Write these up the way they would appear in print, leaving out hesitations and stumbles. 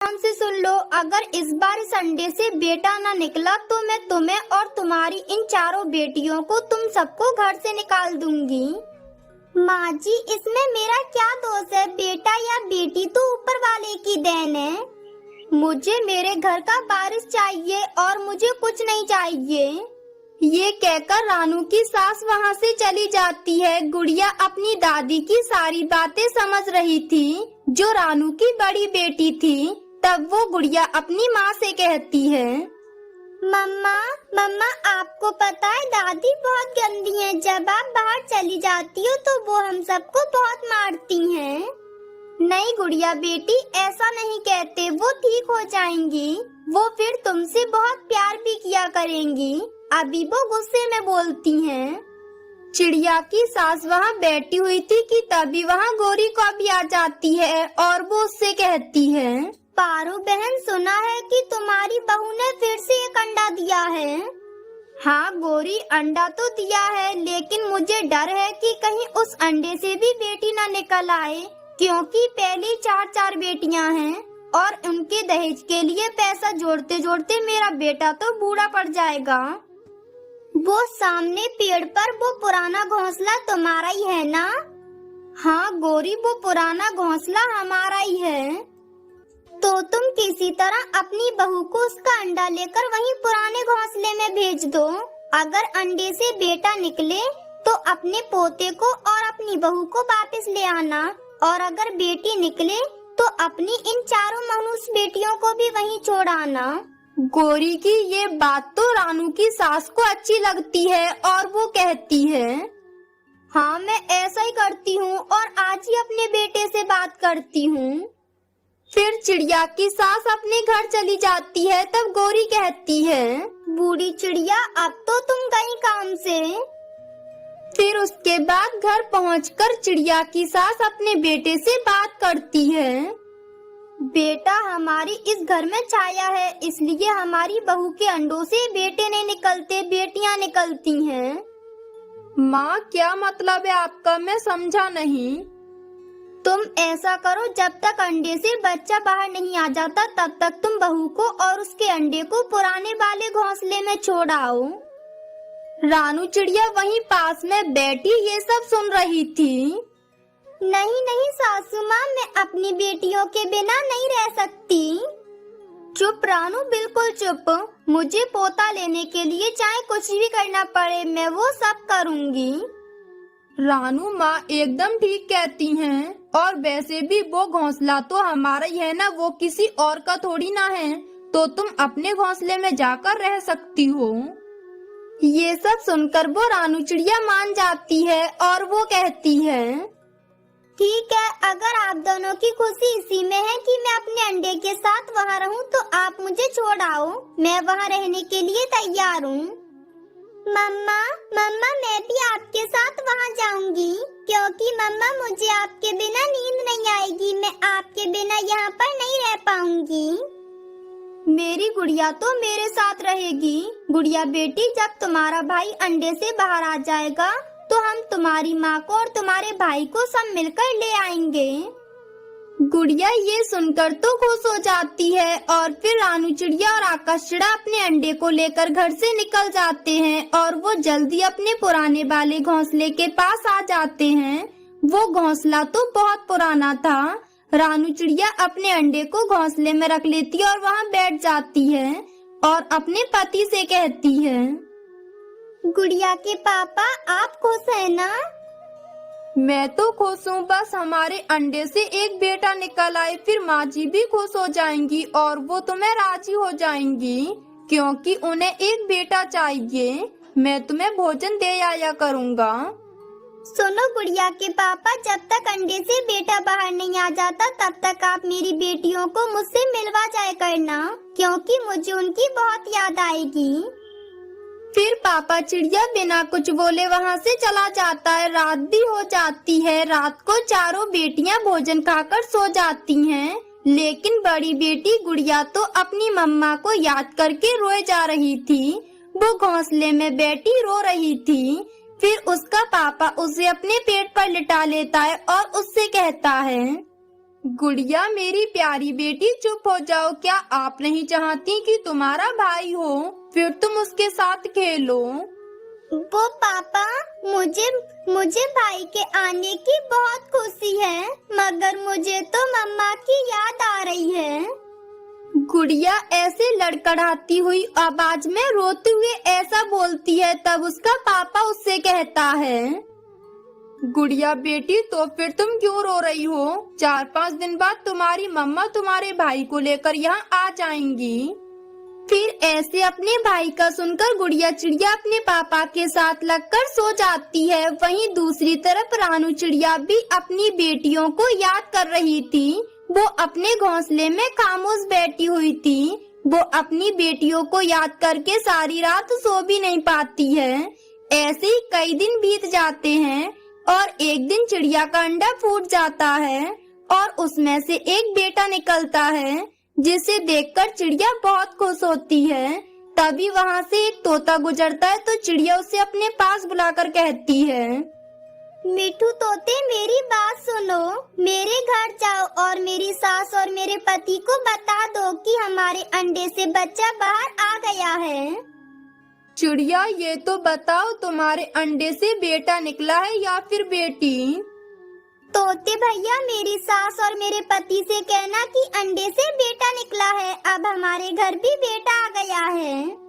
ध्यान से सुन लो, अगर इस बार इस अंडे से बेटा ना निकला तो मैं तुम्हें और तुम्हारी इन चारों बेटियों को तुम सबको घर से निकाल दूंगी। माँ जी, इसमें मेरा क्या दोष है? बेटा या बेटी तो ऊपर वाले की देन है। मुझे मेरे घर का वारिस चाहिए और मुझे कुछ नहीं चाहिए। ये कहकर रानू की सास वहाँ से चली जाती है। गुड़िया अपनी दादी की सारी बातें समझ रही थी, जो रानू की बड़ी बेटी थी। तब वो गुड़िया अपनी माँ से कहती है, मम्मा मम्मा, आपको पता है दादी बहुत गंदी हैं। जब आप बाहर चली जाती हो तो वो हम सबको बहुत मारती हैं। नहीं गुड़िया बेटी, ऐसा नहीं कहते, वो ठीक हो जाएंगी। वो फिर तुमसे बहुत प्यार भी किया करेंगी। अभी वो गुस्से में बोलती हैं। चिड़िया की सास वहाँ बैठी हुई थी कि तभी वहाँ गौरी को भी आ जाती है और वो उससे कहती है, पारू बहन, सुना है कि तुम्हारी बहू ने फिर से एक अंडा दिया है। हाँ गौरी, अंडा तो दिया है, लेकिन मुझे डर है कि कहीं उस अंडे से भी बेटी न निकल आए, क्योंकि पहले 4 बेटियां हैं और उनके दहेज के लिए पैसा जोड़ते जोड़ते मेरा बेटा तो बूढ़ा पड़ जाएगा। वो सामने पेड़ पर वो पुराना घोंसला तुम्हारा ही है ना? हाँ गौरी, वो पुराना घोंसला हमारा ही है। तो तुम किसी तरह अपनी बहू को उसका अंडा लेकर वहीं पुराने घोंसले में भेज दो। अगर अंडे से बेटा निकले तो अपने पोते को और अपनी बहू को वापस ले आना, और अगर बेटी निकले तो अपनी इन चारों मनुष्य बेटियों को भी वहीं छोड़ आना। गौरी की ये बात तो रानू की सास को अच्छी लगती है और वो कहती है, हाँ मैं ऐसा ही करती हूँ और आज ही अपने बेटे से बात करती हूँ। फिर चिड़िया की सास अपने घर चली जाती है। तब गौरी कहती है, बूढ़ी चिड़िया, अब तो तुम गई काम से। फिर उसके बाद घर पहुंचकर चिड़िया की सास अपने बेटे से बात करती है, बेटा, हमारी इस घर में छाया है, इसलिए हमारी बहू के अंडों से बेटे नहीं निकलते, बेटियां निकलती हैं। माँ, क्या मतलब है आपका? मैं समझा नहीं। तुम ऐसा करो, जब तक अंडे से बच्चा बाहर नहीं आ जाता तब तक तुम बहू को और उसके अंडे को पुराने वाले घोंसले में छोड़ आओ। रानू चिड़िया वहीं पास में बैठी ये सब सुन रही थी। नहीं नहीं सासू माँ, मैं अपनी बेटियों के बिना नहीं रह सकती। चुप रानू, बिल्कुल चुप। मुझे पोता लेने के लिए चाहे कुछ भी करना पड़े, मैं वो सब करूँगी। रानू माँ एकदम ठीक कहती हैं, और वैसे भी वो घोंसला तो हमारा ही है ना, वो किसी और का थोड़ी ना है, तो तुम अपने घोंसले में जाकर रह सकती हो। ये सब सुनकर वो रानू चिड़िया मान जाती है और वो कहती है, ठीक है, अगर आप दोनों की खुशी इसी में है कि मैं अपने अंडे के साथ वहाँ रहूँ तो आप मुझे छोड़ आओ, मैं वहाँ रहने के लिए तैयार हूँ। मम्मा मम्मा, मैं भी आपके साथ वहाँ जाऊंगी, क्योंकि मम्मा मुझे आपके बिना नींद नहीं आएगी, मैं आपके बिना यहाँ पर नहीं रह पाऊंगी। मेरी गुड़िया तो मेरे साथ रहेगी। गुड़िया बेटी, जब तुम्हारा भाई अंडे से बाहर आ जाएगा तो हम तुम्हारी माँ को और तुम्हारे भाई को सब मिलकर ले आएंगे। गुड़िया ये सुनकर तो खुश हो जाती है और फिर रानू चिड़िया और आकाश चिड़ा अपने अंडे को लेकर घर से निकल जाते हैं और वो जल्दी अपने पुराने वाले घोंसले के पास आ जाते हैं। वो घोंसला तो बहुत पुराना था। रानू चिड़िया अपने अंडे को घोंसले में रख लेती है और वहाँ बैठ जाती है और अपने पति से कहती है, गुड़िया के पापा, आप खुश है ना? मैं तो खुश हूँ, बस हमारे अंडे से एक बेटा निकल आए, फिर माँ जी भी खुश हो जाएंगी और वो तुम्हें राजी हो जाएंगी, क्योंकि उन्हें एक बेटा चाहिए। मैं तुम्हें भोजन दे आया करूँगा। सुनो गुड़िया के पापा, जब तक अंडे से बेटा बाहर नहीं आ जाता तब तक आप मेरी बेटियों को मुझसे मिलवा जाया करना, क्योंकि मुझे उनकी बहुत याद आएगी। फिर पापा चिड़िया बिना कुछ बोले वहाँ से चला जाता है। रात भी हो जाती है। रात को चारों बेटियाँ भोजन खाकर सो जाती हैं, लेकिन बड़ी बेटी गुड़िया तो अपनी मम्मा को याद करके रोए जा रही थी। वो घोंसले में बैठी रो रही थी। फिर उसका पापा उसे अपने पेट पर लिटा लेता है और उससे कहता है, गुड़िया मेरी प्यारी बेटी, चुप हो जाओ। क्या आप नहीं चाहती कि तुम्हारा भाई हो? फिर तुम उसके साथ खेलो। वो पापा, मुझे मुझे भाई के आने की बहुत खुशी है, मगर मुझे तो मम्मा की याद आ रही है। गुड़िया ऐसे लड़खड़ाती हुई आवाज में रोते हुए ऐसा बोलती है। तब उसका पापा उससे कहता है, गुड़िया बेटी, तो फिर तुम क्यों रो रही हो? 4-5 दिन बाद तुम्हारी मम्मा तुम्हारे भाई को लेकर यहाँ आ जाएंगी। फिर ऐसे अपने भाई का सुनकर गुड़िया चिड़िया अपने पापा के साथ लगकर सो जाती है। वहीं दूसरी तरफ रानू चिड़िया भी अपनी बेटियों को याद कर रही थी। वो अपने घोंसले में खामोश बैठी हुई थी। वो अपनी बेटियों को याद करके सारी रात सो भी नहीं पाती है। ऐसे ही कई दिन बीत जाते हैं और एक दिन चिड़िया का अंडा फूट जाता है और उसमें से एक बेटा निकलता है, जिसे देखकर चिड़िया बहुत खुश होती है। तभी वहाँ से एक तोता गुजरता है तो चिड़िया उसे अपने पास बुलाकर कहती है, मिठू तोते, मेरी बात सुनो। मेरे घर जाओ और मेरी सास और मेरे पति को बता दो कि हमारे अंडे से बच्चा बाहर आ गया है। चिड़िया, ये तो बताओ, तुम्हारे अंडे से बेटा निकला है या फिर बेटी? तोते भैया, मेरी सास और मेरे पति से कहना कि अंडे से बेटा निकला है। अब हमारे घर भी बेटा आ गया है।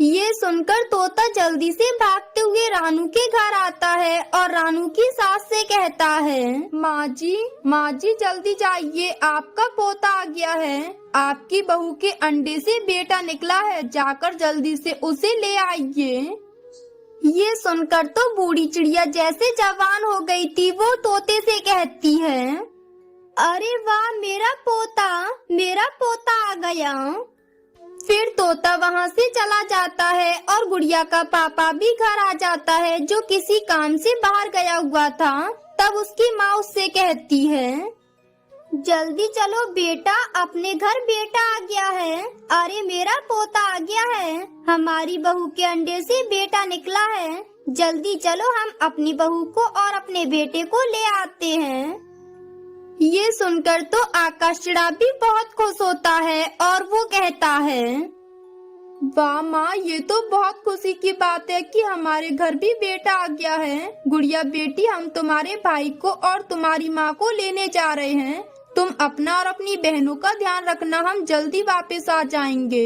ये सुनकर तोता जल्दी से भागते हुए रानू के घर आता है और रानू की सास से कहता है, माँ जी जल्दी जाइए, आपका पोता आ गया है। आपकी बहू के अंडे से बेटा निकला है, जाकर जल्दी से उसे ले आइए। ये सुनकर तो बूढ़ी चिड़िया जैसे जवान हो गई थी, वो तोते से कहती है, अरे वाह, मेरा पोता आ गया। फिर तोता वहाँ से चला जाता है और गुड़िया का पापा भी घर आ जाता है, जो किसी काम से बाहर गया हुआ था। तब उसकी माँ उससे कहती है, जल्दी चलो बेटा, अपने घर बेटा आ गया है। अरे मेरा पोता आ गया है, हमारी बहू के अंडे से बेटा निकला है। जल्दी चलो, हम अपनी बहू को और अपने बेटे को ले आते हैं। ये सुनकर तो आकाश चिड़ा भी बहुत खुश होता है और वो कहता है, वाह माँ, ये तो बहुत खुशी की बात है कि हमारे घर भी बेटा आ गया है। गुड़िया बेटी, हम तुम्हारे भाई को और तुम्हारी माँ को लेने जा रहे हैं। तुम अपना और अपनी बहनों का ध्यान रखना, हम जल्दी वापस आ जाएंगे।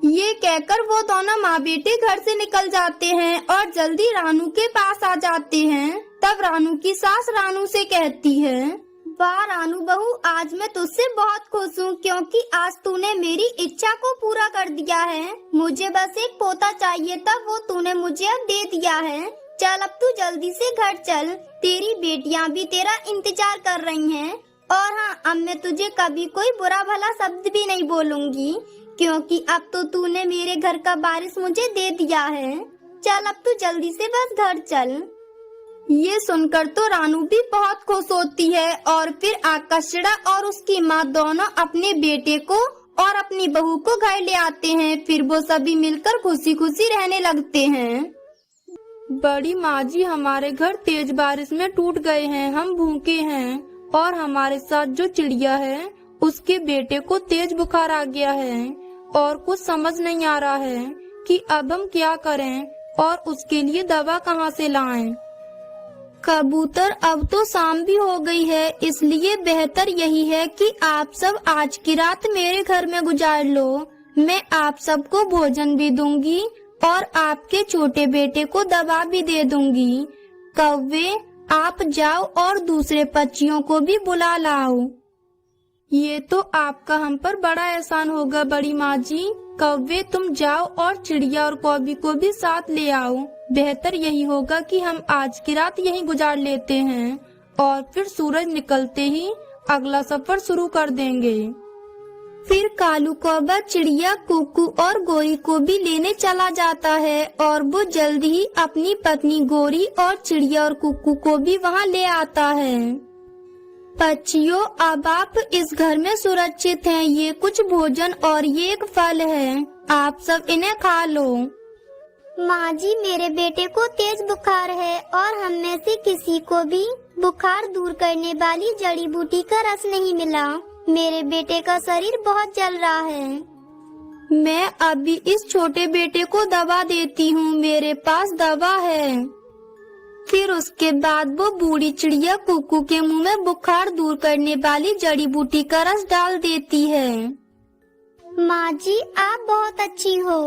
ये कहकर वो दोनों माँ बेटे घर से निकल जाते हैं और जल्दी रानू के पास आ जाते हैं। तब रानू की सास रानू से कहती है, वाह रानू बहू, आज मैं तुझसे बहुत खुश हूँ, क्योंकि आज तूने मेरी इच्छा को पूरा कर दिया है। मुझे बस एक पोता चाहिए था, वो तूने मुझे अब दे दिया है। चल अब तू जल्दी से घर चल, तेरी बेटियाँ भी तेरा इंतजार कर रही हैं। और हाँ, अब मैं तुझे कभी कोई बुरा भला शब्द भी नहीं बोलूँगी, क्योंकि अब तो तूने मेरे घर का वारिस मुझे दे दिया है। चल अब तू जल्दी से बस घर चल। ये सुनकर तो रानू भी बहुत खुश होती है और फिर आकाश चिड़ा और उसकी माँ दोनों अपने बेटे को और अपनी बहू को घर ले आते हैं। फिर वो सभी मिलकर खुशी खुशी रहने लगते हैं। बड़ी माँ जी, हमारे घर तेज बारिश में टूट गए हैं, हम भूखे हैं और हमारे साथ जो चिड़िया है उसके बेटे को तेज बुखार आ गया है और कुछ समझ नहीं आ रहा है कि अब हम क्या करें और उसके लिए दवा कहाँ से लाएं। कबूतर, अब तो शाम भी हो गई है, इसलिए बेहतर यही है कि आप सब आज की रात मेरे घर में गुजार लो। मैं आप सबको भोजन भी दूंगी और आपके छोटे बेटे को दवा भी दे दूंगी। कौवे, आप जाओ और दूसरे पक्षियों को भी बुला लाओ। ये तो आपका हम पर बड़ा एहसान होगा बड़ी माँ जी। कौवे, तुम जाओ और चिड़िया और कौवी को भी साथ ले आओ। बेहतर यही होगा कि हम आज की रात यहीं गुजार लेते हैं और फिर सूरज निकलते ही अगला सफर शुरू कर देंगे। फिर कालू कौवा चिड़िया, कुकू और गोरी को भी लेने चला जाता है और वो जल्द ही अपनी पत्नी गोरी और चिड़िया और कुकू को भी वहाँ ले आता है। पक्षियों, अब आप इस घर में सुरक्षित हैं। ये कुछ भोजन और ये एक फल है, आप सब इन्हें खा लो। माँ जी, मेरे बेटे को तेज बुखार है और हम में से किसी को भी बुखार दूर करने वाली जड़ी बूटी का रस नहीं मिला। मेरे बेटे का शरीर बहुत जल रहा है। मैं अभी इस छोटे बेटे को दवा देती हूँ, मेरे पास दवा है। फिर उसके बाद वो बूढ़ी चिड़िया कुकू के मुंह में बुखार दूर करने वाली जड़ी बूटी का रस डाल देती है। माँ जी, आप बहुत अच्छी हो।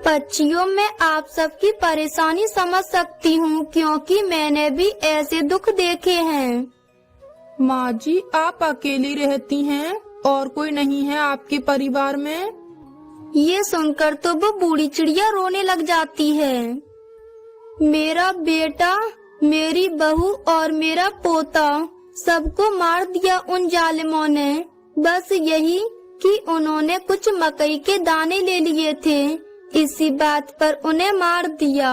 बच्चियों, मैं आप सबकी परेशानी समझ सकती हूँ, क्योंकि मैंने भी ऐसे दुख देखे हैं। माँ जी, आप अकेली रहती हैं और कोई नहीं है आपके परिवार में? ये सुनकर तो वो बूढ़ी चिड़िया रोने लग जाती है। मेरा बेटा, मेरी बहू और मेरा पोता सबको मार दिया उन जालिमों ने। बस यही कि उन्होंने कुछ मकई के दाने ले लिए थे, इसी बात पर उन्हें मार दिया।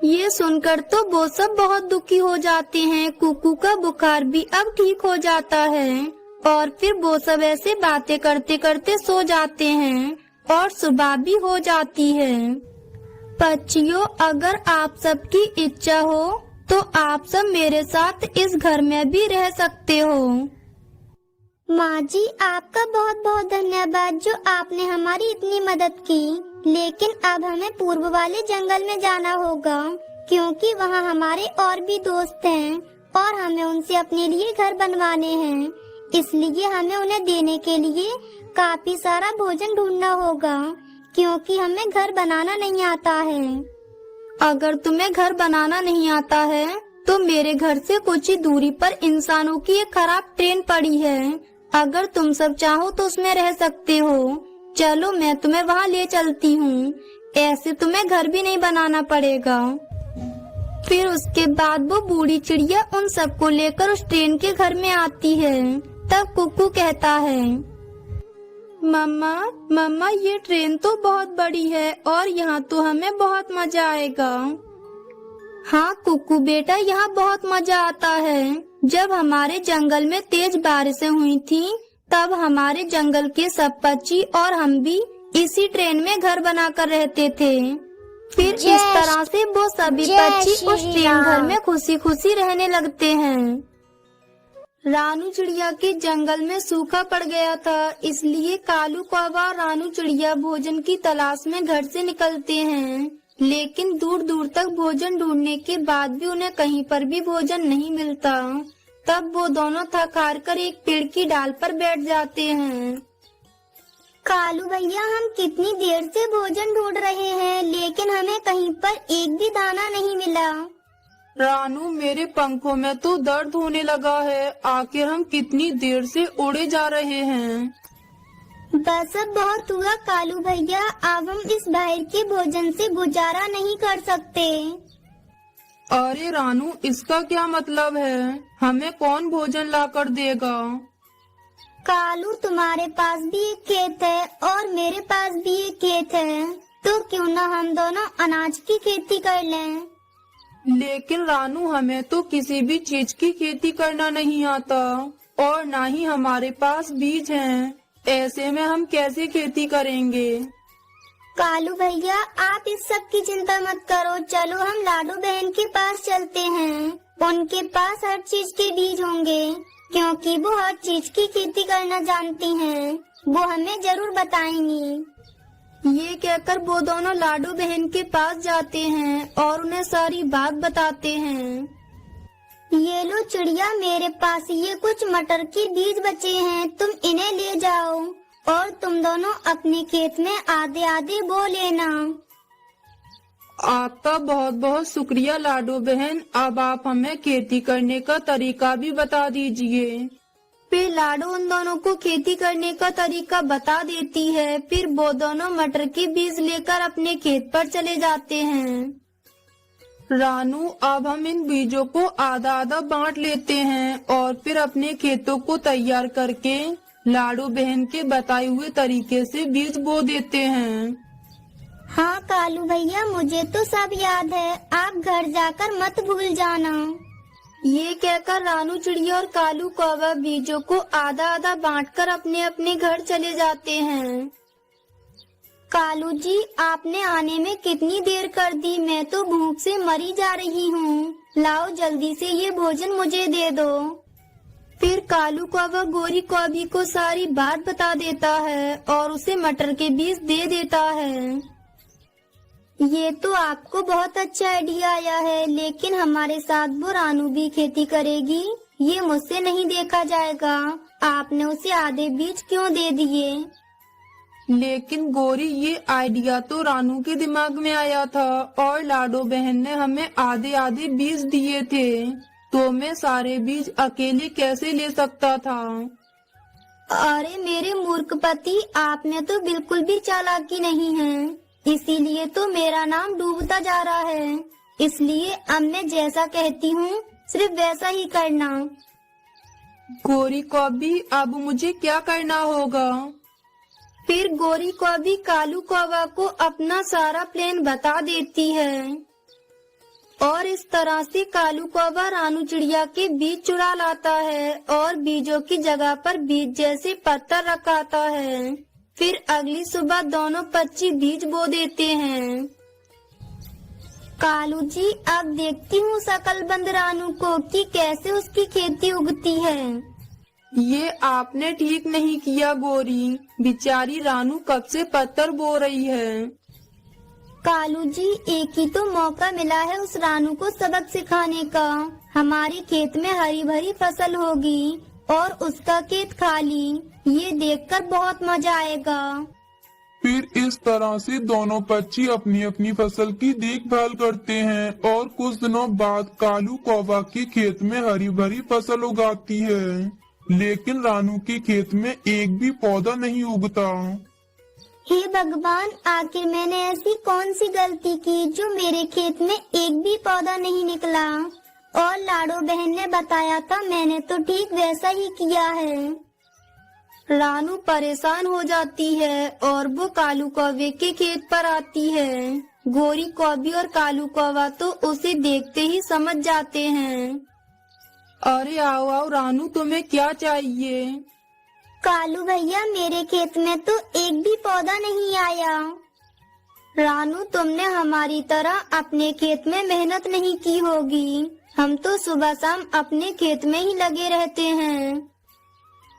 ये सुनकर तो वो सब बहुत दुखी हो जाते हैं। कुकू का बुखार भी अब ठीक हो जाता है और फिर वो सब ऐसे बातें करते करते सो जाते हैं और सुबह भी हो जाती है। बच्चियों, अगर आप सबकी इच्छा हो तो आप सब मेरे साथ इस घर में भी रह सकते हो। माँ जी, आपका बहुत बहुत धन्यवाद जो आपने हमारी इतनी मदद की। लेकिन अब हमें पूर्व वाले जंगल में जाना होगा, क्योंकि वहाँ हमारे और भी दोस्त हैं और हमें उनसे अपने लिए घर बनवाने हैं। इसलिए हमें उन्हें देने के लिए काफी सारा भोजन ढूंढना होगा, क्योंकि हमें घर बनाना नहीं आता है। अगर तुम्हें घर बनाना नहीं आता है तो मेरे घर से कुछ ही दूरी पर इंसानों की एक खराब ट्रेन पड़ी है। अगर तुम सब चाहो तो उसमें रह सकते हो। चलो, मैं तुम्हें वहाँ ले चलती हूँ। ऐसे तुम्हें घर भी नहीं बनाना पड़ेगा। फिर उसके बाद वो बूढ़ी चिड़िया उन सबको लेकर उस ट्रेन के घर में आती है। तब कुकू कहता है, मम्मा मम्मा, ये ट्रेन तो बहुत बड़ी है और यहाँ तो हमें बहुत मजा आएगा। हाँ कुकू बेटा, यहाँ बहुत मजा आता है। जब हमारे जंगल में तेज बारिशें हुई थी, तब हमारे जंगल के सब पक्षी और हम भी इसी ट्रेन में घर बनाकर रहते थे। फिर इस तरह से वो सभी पक्षी उस ट्रेन घर में खुशी खुशी रहने लगते हैं। रानू चिड़िया के जंगल में सूखा पड़ गया था, इसलिए कालू कौवा और रानू चिड़िया भोजन की तलाश में घर से निकलते हैं। लेकिन दूर दूर तक भोजन ढूंढने के बाद भी उन्हें कहीं पर भी भोजन नहीं मिलता। तब वो दोनों थक हार कर एक पेड़ की डाल पर बैठ जाते हैं। कालू भैया, हम कितनी देर से भोजन ढूंढ रहे हैं, लेकिन हमें कहीं पर एक भी दाना नहीं मिला। रानू, मेरे पंखों में तो दर्द होने लगा है। आखिर हम कितनी देर से उड़े जा रहे हैं। बस अब बहुत हुआ कालू भैया, अब हम इस बाहर के भोजन से गुजारा नहीं कर सकते। अरे रानू, इसका क्या मतलब है? हमें कौन भोजन लाकर देगा? कालू, तुम्हारे पास भी एक खेत है और मेरे पास भी एक खेत है, तो क्यों ना हम दोनों अनाज की खेती कर लें। लेकिन रानू, हमें तो किसी भी चीज की खेती करना नहीं आता और ना ही हमारे पास बीज हैं। ऐसे में हम कैसे खेती करेंगे? कालू भैया, आप इस सब की चिंता मत करो। चलो हम लाडू बहन के पास चलते हैं। उनके पास हर चीज के बीज होंगे, क्योंकि वो हर चीज की खेती करना जानती हैं। वो हमें जरूर बताएंगी। ये कहकर वो दोनों लाडू बहन के पास जाते हैं और उन्हें सारी बात बताते हैं। ये लो चिड़िया, मेरे पास ये कुछ मटर के बीज बचे हैं, तुम इन्हें ले जाओ और तुम दोनों अपने खेत में आधे आधे बो लेना। आपका बहुत बहुत शुक्रिया लाडू बहन। अब आप हमें खेती करने का तरीका भी बता दीजिए। फिर लाडू उन दोनों को खेती करने का तरीका बता देती है। फिर वो दोनों मटर के बीज लेकर अपने खेत पर चले जाते हैं। रानू, अब हम इन बीजों को आधा आधा बांट लेते हैं और फिर अपने खेतों को तैयार करके लाडू बहन के बताए हुए तरीके से बीज बो देते हैं। हाँ कालू भैया, मुझे तो सब याद है। आप घर जाकर मत भूल जाना। ये कहकर रानू चिड़िया और कालू कौवा बीजों को आधा आधा बांटकर अपने अपने घर चले जाते हैं। कालू जी, आपने आने में कितनी देर कर दी। मैं तो भूख से मरी जा रही हूँ। लाओ जल्दी से ये भोजन मुझे दे दो। फिर कालू कौवा गोरी कौवी को सारी बात बता देता है और उसे मटर के बीज दे देता है। ये तो आपको बहुत अच्छा आइडिया आया है, लेकिन हमारे साथ वो रानू भी खेती करेगी, ये मुझसे नहीं देखा जाएगा। आपने उसे आधे बीज क्यों दे दिए? लेकिन गोरी, ये आइडिया तो रानू के दिमाग में आया था और लाडो बहन ने हमें आधे आधे बीज दिए थे, तो मैं सारे बीज अकेले कैसे ले सकता था। अरे मेरे मूर्ख पति, आपने तो बिल्कुल भी चालाकी नहीं है, इसीलिए तो मेरा नाम डूबता जा रहा है। इसलिए अब मैं जैसा कहती हूँ सिर्फ वैसा ही करना। गोरी कौवी, अब मुझे क्या करना होगा? फिर गोरी कौवी कालू कौवा को अपना सारा प्लान बता देती है और इस तरह से कालू कौवा रानू चिड़िया के बीज चुरा लाता है और बीजों की जगह पर बीज जैसे पत्थर रखाता है। फिर अगली सुबह दोनों पक्षी बीज बो देते हैं। कालू जी, अब देखती हूँ शकलबंद रानू को कि कैसे उसकी खेती उगती है। ये आपने ठीक नहीं किया गोरी, बेचारी रानू कब से पत्थर बो रही है। कालू जी, एक ही तो मौका मिला है उस रानू को सबक सिखाने का। हमारे खेत में हरी भरी फसल होगी और उसका खेत खाली, ये देखकर बहुत मजा आएगा। फिर इस तरह से दोनों पक्षी अपनी अपनी फसल की देखभाल करते हैं और कुछ दिनों बाद कालू कौवा के खेत में हरी भरी फसल उगाती है, लेकिन रानू के खेत में एक भी पौधा नहीं उगता। हे भगवान, आखिर मैंने ऐसी कौन सी गलती की जो मेरे खेत में एक भी पौधा नहीं निकला? और लाडो बहन ने बताया था, मैंने तो ठीक वैसा ही किया है। रानू परेशान हो जाती है और वो कालू कौवे के खेत पर आती है। गोरी कौवी और कालू कौवा तो उसे देखते ही समझ जाते हैं। अरे आओ आओ रानू, तुम्हें क्या चाहिए? कालू भैया, मेरे खेत में तो एक भी पौधा नहीं आया। रानू, तुमने हमारी तरह अपने खेत में मेहनत नहीं की होगी, हम तो सुबह शाम अपने खेत में ही लगे रहते हैं।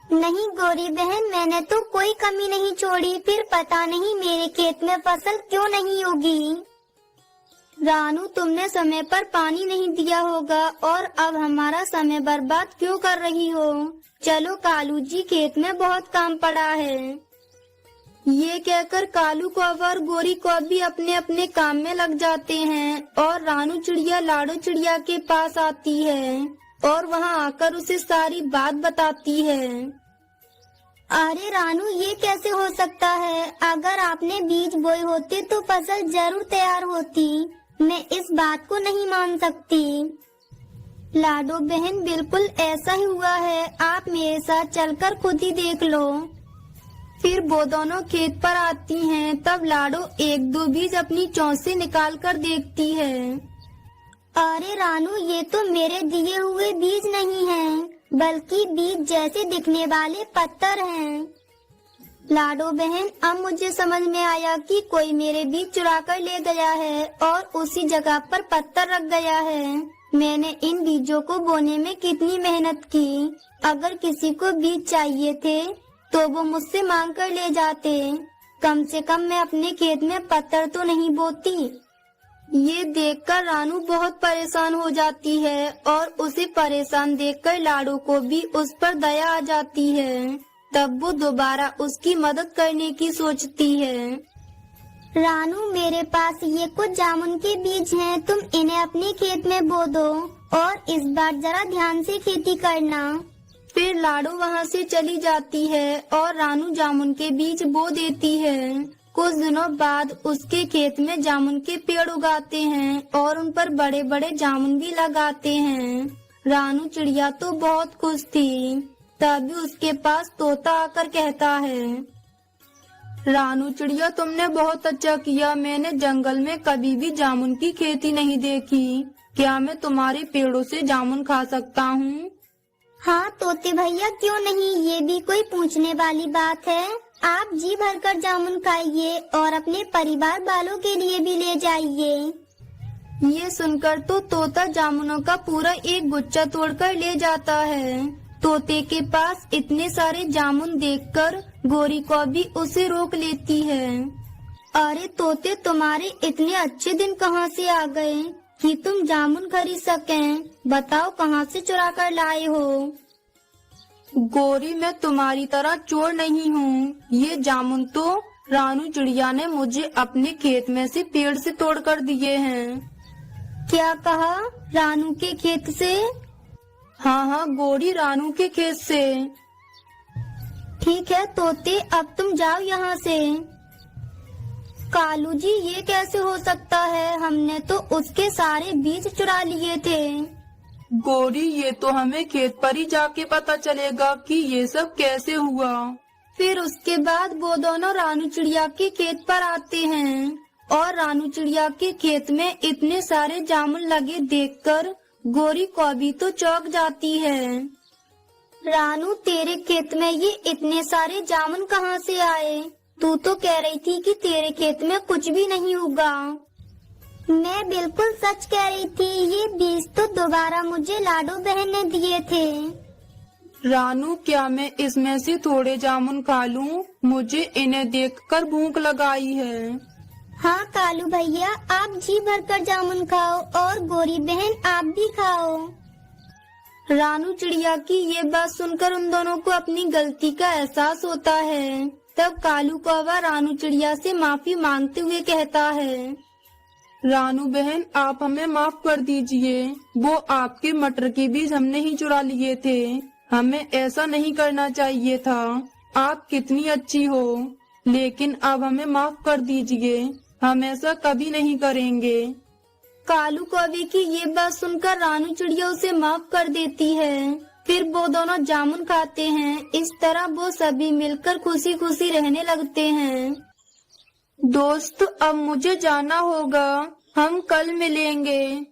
नहीं गोरी बहन, मैंने तो कोई कमी नहीं छोड़ी, फिर पता नहीं मेरे खेत में फसल क्यों नहीं उगी। रानू, तुमने समय पर पानी नहीं दिया होगा और अब हमारा समय बर्बाद क्यों कर रही हो? चलो कालू जी, खेत में बहुत काम पड़ा है। ये कहकर कालू कौवा और गोरी कौवी अपने अपने काम में लग जाते हैं और रानू चिड़िया लाडो चिड़िया के पास आती है और वहाँ आकर उसे सारी बात बताती है। अरे रानू, ये कैसे हो सकता है? अगर आपने बीज बोए होते तो फसल जरूर तैयार होती। मैं इस बात को नहीं मान सकती। लाडो बहन, बिल्कुल ऐसा ही हुआ है, आप मेरे साथ चलकर खुद ही देख लो। फिर वो दोनों खेत पर आती हैं, तब लाडो एक दो बीज अपनी चोंच से निकाल कर देखती है। अरे रानू, ये तो मेरे दिए हुए बीज नहीं हैं, बल्कि बीज जैसे दिखने वाले पत्थर हैं। लाडो बहन, अब मुझे समझ में आया कि कोई मेरे बीज चुरा कर ले गया है और उसी जगह पर पत्थर रख गया है। मैंने इन बीजों को बोने में कितनी मेहनत की। अगर किसी को बीज चाहिए थे तो वो मुझसे मांग कर ले जाते। कम से कम मैं अपने खेत में पत्थर तो नहीं बोती। ये देखकर रानू बहुत परेशान हो जाती है और उसे परेशान देखकर लाडो को भी उस पर दया आ जाती है। तब वो दोबारा उसकी मदद करने की सोचती है। रानू, मेरे पास ये कुछ जामुन के बीज हैं, तुम इन्हें अपने खेत में बो दो और इस बार जरा ध्यान से खेती करना। फिर लाडो वहाँ से चली जाती है और रानू जामुन के बीज बो देती है। कुछ दिनों बाद उसके खेत में जामुन के पेड़ उगाते हैं और उन पर बड़े बड़े जामुन भी लगाते हैं। रानू चिड़िया तो बहुत खुश थी। तभी उसके पास तोता आकर कहता है, रानू चिड़िया, तुमने बहुत अच्छा किया। मैंने जंगल में कभी भी जामुन की खेती नहीं देखी। क्या मैं तुम्हारे पेड़ों से जामुन खा सकता हूँ? हाँ तोते भैया, क्यों नहीं, ये भी कोई पूछने वाली बात है। आप जी भरकर जामुन खाइए और अपने परिवार वालों के लिए भी ले जाइए। ये सुनकर तो तोता जामुनों का पूरा एक गुच्छा तोड़कर ले जाता है। तोते के पास इतने सारे जामुन देखकर गोरी कौवी उसे रोक लेती है। अरे तोते, तुम्हारे इतने अच्छे दिन कहाँ से आ गए कि तुम जामुन खरीद सकें? बताओ कहाँ से चुरा कर लाए हो? गोरी, मैं तुम्हारी तरह चोर नहीं हूँ। ये जामुन तो रानू चिड़िया ने मुझे अपने खेत में से पेड़ से तोड़ कर दिए हैं। क्या कहा? रानू के खेत से? हाँ हाँ गोरी, रानू के खेत से। ठीक है तोते, अब तुम जाओ यहाँ से। कालू जी, ये कैसे हो सकता है? हमने तो उसके सारे बीज चुरा लिए थे। गोरी, ये तो हमें खेत पर ही जाके पता चलेगा कि ये सब कैसे हुआ। फिर उसके बाद वो दोनों रानू चिड़िया के खेत पर आते हैं और रानू चिड़िया के खेत में इतने सारे जामुन लगे देखकर गोरी कौवी तो चौंक जाती है। रानू, तेरे खेत में ये इतने सारे जामुन कहाँ से आए? तू तो कह रही थी कि तेरे खेत में कुछ भी नहीं होगा। मैं बिल्कुल सच कह रही थी। ये बीज तो दोबारा मुझे लाडो बहन ने दिए थे। रानू, क्या मैं इसमें से थोड़े जामुन खा लूं? मुझे इन्हें देखकर भूख लगाई है। हाँ कालू भैया, आप जी भरकर जामुन खाओ और गोरी बहन आप भी खाओ। रानू चिड़िया की ये बात सुनकर उन दोनों को अपनी गलती का एहसास होता है। तब कालू कौवा रानू चिड़िया से माफी मांगते हुए कहता है, रानू बहन, आप हमें माफ कर दीजिए। वो आपके मटर के बीज हमने ही चुरा लिए थे। हमें ऐसा नहीं करना चाहिए था। आप कितनी अच्छी हो, लेकिन अब हमें माफ कर दीजिए। हम ऐसा कभी नहीं करेंगे। कालू कौवे की ये बात सुनकर रानू चिड़िया उसे माफ कर देती है। फिर वो दोनों जामुन खाते हैं। इस तरह वो सभी मिलकर खुशी खुशी रहने लगते हैं। दोस्त, अब मुझे जाना होगा। हम कल मिलेंगे।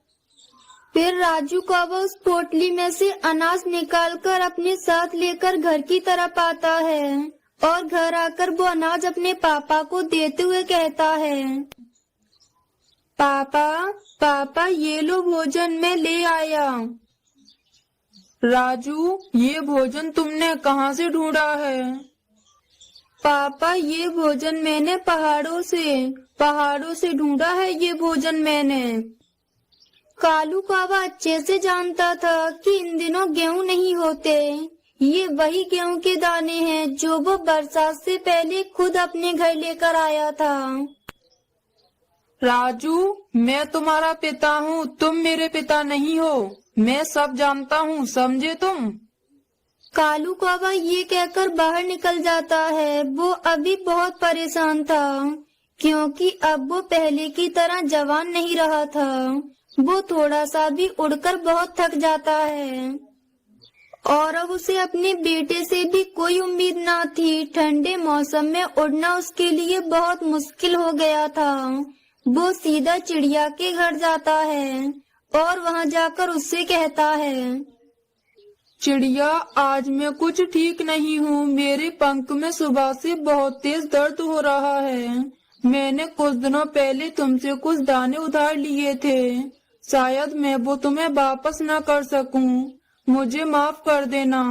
फिर राजू कौवा उस पोटली में से अनाज निकालकर अपने साथ लेकर घर की तरफ आता है और घर आकर वो अनाज अपने पापा को देते हुए कहता है, पापा, ये लो भोजन मैं ले आया। राजू, ये भोजन तुमने कहाँ से ढूंढा है? पापा, ये भोजन मैंने पहाड़ों से ढूंढा है। ये भोजन मैंने। कालू कौवा अच्छे से जानता था कि इन दिनों गेहूं नहीं होते। ये वही गेहूं के दाने हैं जो वो बरसात से पहले खुद अपने घर लेकर आया था। राजू, मैं तुम्हारा पिता हूँ, तुम मेरे पिता नहीं हो। मैं सब जानता हूँ, समझे तुम? कालू कौवा ये कहकर बाहर निकल जाता है। वो अभी बहुत परेशान था क्योंकि अब वो पहले की तरह जवान नहीं रहा था। वो थोड़ा सा भी उड़कर बहुत थक जाता है और अब उसे अपने बेटे से भी कोई उम्मीद ना थी। ठंडे मौसम में उड़ना उसके लिए बहुत मुश्किल हो गया था। वो सीधा चिड़िया के घर जाता है और वहाँ जाकर उससे कहता है, चिड़िया, आज मैं कुछ ठीक नहीं हूँ। मेरे पंख में सुबह से बहुत तेज दर्द हो रहा है। मैंने कुछ दिनों पहले तुमसे कुछ दाने उधार लिए थे। शायद मैं वो तुम्हें वापस न कर सकूं। मुझे माफ कर देना।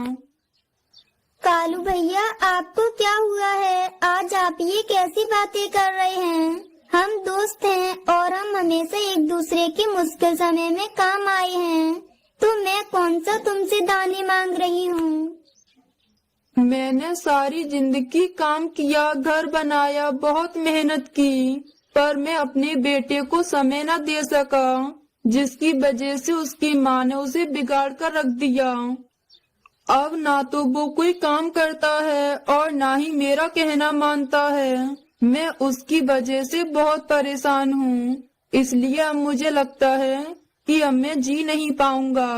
कालू भैया, आपको क्या हुआ है? आज आप ये कैसी बातें कर रहे हैं? हम दोस्त हैं और हम हमेशा एक दूसरे के मुश्किल समय में काम आए हैं। तो मैं कौन सा तुमसे दाने मांग रही हूँ? मैंने सारी जिंदगी काम किया, घर बनाया, बहुत मेहनत की, पर मैं अपने बेटे को समय न दे सका, जिसकी वजह से उसकी माँ ने उसे बिगाड़ कर रख दिया। अब ना तो वो कोई काम करता है और ना ही मेरा कहना मानता है। मैं उसकी वजह से बहुत परेशान हूँ। इसलिए अब मुझे लगता है कि अब मैं जी नहीं पाऊंगा।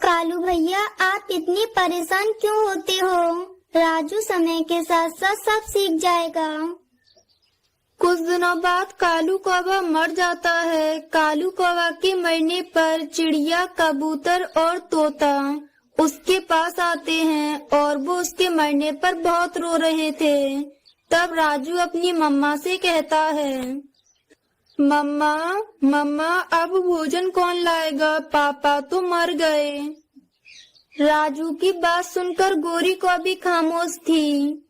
कालू भैया, आप इतनी परेशान क्यों होते हो? राजू समय के साथ साथ सब सीख जाएगा। कुछ दिनों बाद कालू कौवा मर जाता है। कालू कौवा के मरने पर चिड़िया, कबूतर और तोता उसके पास आते हैं और वो उसके मरने पर बहुत रो रहे थे। तब राजू अपनी मम्मा से कहता है, मम्मा मम्मा अब भोजन कौन लाएगा, पापा तो मर गए। राजू की बात सुनकर गौरी को अभी खामोश थी।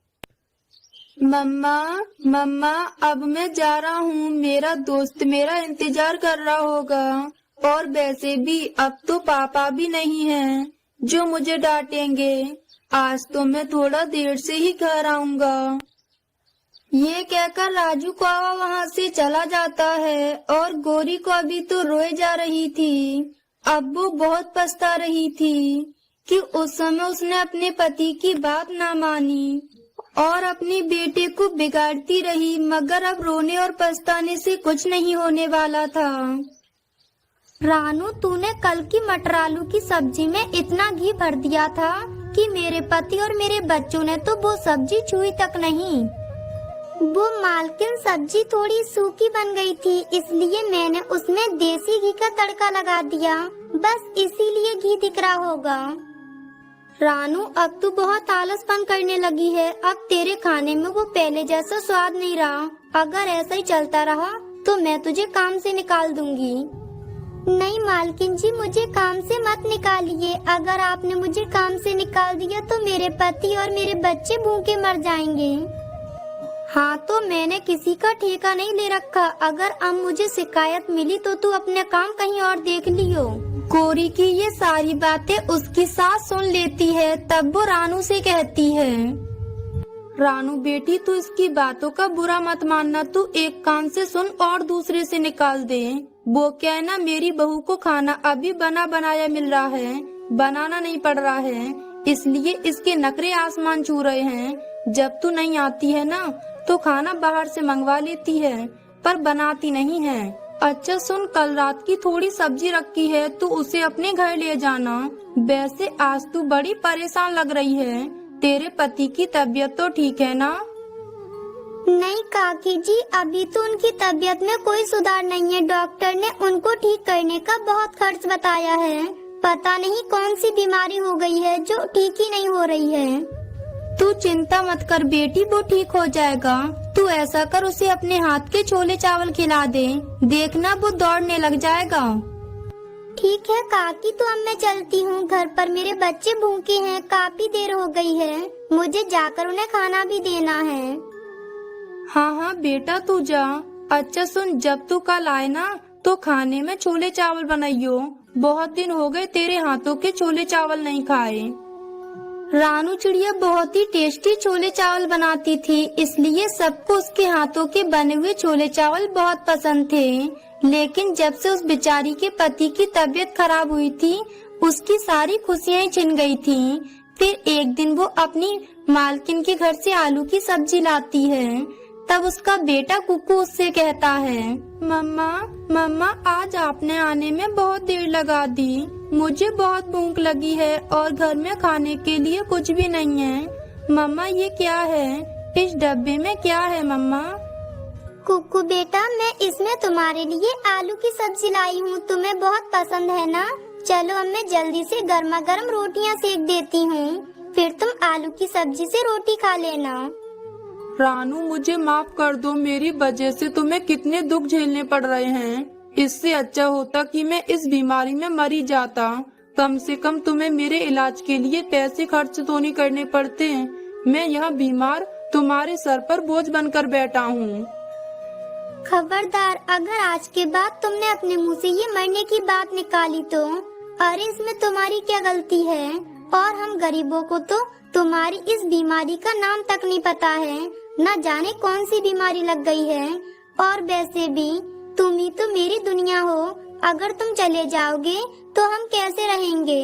मम्मा मम्मा अब मैं जा रहा हूँ, मेरा दोस्त मेरा इंतजार कर रहा होगा, और वैसे भी अब तो पापा भी नहीं हैं जो मुझे डांटेंगे। आज तो मैं थोड़ा देर से ही घर आऊंगा। ये कहकर राजू कौवा वहाँ से चला जाता है और गौरी को अभी तो रोए जा रही थी। अब वो बहुत पछता रही थी कि उस समय उसने अपने पति की बात ना मानी और अपनी बेटे को बिगाड़ती रही, मगर अब रोने और पछताने से कुछ नहीं होने वाला था। रानू, तूने कल की मटर आलू की सब्जी में इतना घी भर दिया था कि मेरे पति और मेरे बच्चों ने तो वो सब्जी छुई तक नहीं। वो मालकिन सब्जी थोड़ी सूखी बन गई थी, इसलिए मैंने उसमें देसी घी का तड़का लगा दिया, बस इसीलिए घी दिख रहा होगा। रानू, अब तू बहुत आलसपन करने लगी है, अब तेरे खाने में वो पहले जैसा स्वाद नहीं रहा। अगर ऐसा ही चलता रहा तो मैं तुझे काम से निकाल दूंगी। नहीं मालकिन जी, मुझे काम से मत निकालिए। अगर आपने मुझे काम से निकाल दिया तो मेरे पति और मेरे बच्चे भूखे मर जाएंगे। हाँ, तो मैंने किसी का ठेका नहीं ले रखा। अगर अब मुझे शिकायत मिली तो तू अपने काम कहीं और देख लियो। गौरी की ये सारी बातें उसकी सास सुन लेती है। तब वो रानू से कहती है, रानू बेटी, तू इसकी बातों का बुरा मत मानना, तू एक कान से सुन और दूसरे से निकाल दे। वो क्या है ना, मेरी बहू को खाना अभी बना बनाया मिल रहा है, बनाना नहीं पड़ रहा है, इसलिए इसके नखरे आसमान छू रहे हैं। जब तू नहीं आती है ना तो खाना बाहर से मंगवा लेती है, पर बनाती नहीं है। अच्छा सुन, कल रात की थोड़ी सब्जी रखी है, तू उसे अपने घर ले जाना। वैसे आज तू बड़ी परेशान लग रही है, तेरे पति की तबीयत तो ठीक है ना? नहीं काकी जी, अभी तो उनकी तबीयत में कोई सुधार नहीं है। डॉक्टर ने उनको ठीक करने का बहुत खर्च बताया है। पता नहीं कौन सी बीमारी हो गई है जो ठीक ही नहीं हो रही है। तू चिंता मत कर बेटी, वो ठीक हो जाएगा। तू ऐसा कर, उसे अपने हाथ के छोले चावल खिला दे, देखना वो दौड़ने लग जाएगा। ठीक है काकी, तो अब मैं चलती हूँ। घर पर मेरे बच्चे भूखे हैं, काफी देर हो गई है, मुझे जाकर उन्हें खाना भी देना है। हाँ हाँ बेटा, तू जा। अच्छा सुन, जब तू कल आए ना तो खाने में छोले चावल बनाइयो, बहुत दिन हो गए तेरे हाथों के छोले चावल नहीं खाए। रानू चिड़िया बहुत ही टेस्टी छोले चावल बनाती थी, इसलिए सबको उसके हाथों के बने हुए छोले चावल बहुत पसंद थे। लेकिन जब से उस बेचारी के पति की तबीयत खराब हुई थी, उसकी सारी खुशियाँ छिन गई थी। फिर एक दिन वो अपनी मालकिन के घर से आलू की सब्जी लाती है। तब उसका बेटा कुकू उससे कहता है, मम्मा मम्मा, आज आपने आने में बहुत देर लगा दी, मुझे बहुत भूख लगी है और घर में खाने के लिए कुछ भी नहीं है। मम्मा ये क्या है, इस डब्बे में क्या है मम्मा? कुकू बेटा, मैं इसमें तुम्हारे लिए आलू की सब्जी लाई हूँ, तुम्हें बहुत पसंद है ना। चलो अब मैं जल्दी से गर्मा गर्म रोटियाँ सेक देती हूँ, फिर तुम आलू की सब्जी से रोटी खा लेना। रानू, मुझे माफ कर दो, मेरी वजह से तुम्हें कितने दुख झेलने पड़ रहे हैं। इससे अच्छा होता कि मैं इस बीमारी में मरी जाता, कम से कम तुम्हें मेरे इलाज के लिए पैसे खर्च तो नहीं करने पड़ते। मैं यहाँ बीमार तुम्हारे सर पर बोझ बनकर बैठा हूँ। खबरदार, अगर आज के बाद तुमने अपने मुंह से ये मरने की बात निकाली तो, अरे इसमें तुम्हारी क्या गलती है। और हम गरीबों को तो तुम्हारी इस बीमारी का नाम तक नहीं पता है, न जाने कौन सी बीमारी लग गई है। और वैसे भी तुम ही तो मेरी दुनिया हो, अगर तुम चले जाओगे तो हम कैसे रहेंगे।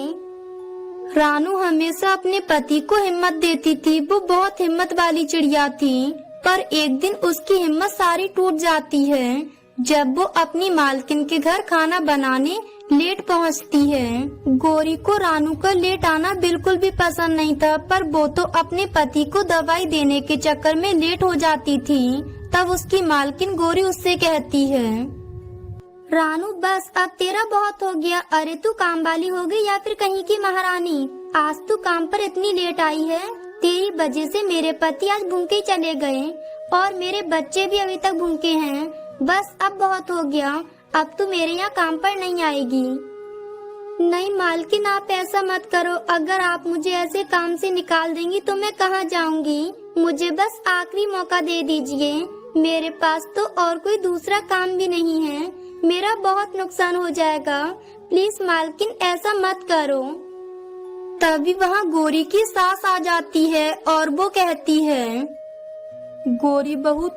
रानू हमेशा अपने पति को हिम्मत देती थी, वो बहुत हिम्मत वाली चिड़िया थी। पर एक दिन उसकी हिम्मत सारी टूट जाती है जब वो अपनी मालकिन के घर खाना बनाने लेट पहुंचती है। गौरी को रानू का लेट आना बिल्कुल भी पसंद नहीं था, पर वो तो अपने पति को दवाई देने के चक्कर में लेट हो जाती थी। तब उसकी मालकिन गौरी उससे कहती है, रानू बस अब तेरा बहुत हो गया। अरे तू काम वाली हो गई या फिर कहीं की महारानी, आज तू काम पर इतनी लेट आई है। तेरी वजह से मेरे पति आज भूखे चले गए और मेरे बच्चे भी अभी तक भूखे हैं। बस अब बहुत हो गया, अब तू मेरे यहाँ काम पर नहीं आएगी। नहीं मालकिन, आप ऐसा मत करो। अगर आप मुझे ऐसे काम से निकाल देंगी तो मैं कहाँ जाऊंगी? मुझे बस आखिरी मौका दे दीजिए। मेरे पास तो और कोई दूसरा काम भी नहीं है, मेरा बहुत नुकसान हो जाएगा। प्लीज मालकिन, ऐसा मत करो। तभी वहाँ गोरी की सास आ जाती है और वो कहती है, गोरी बहू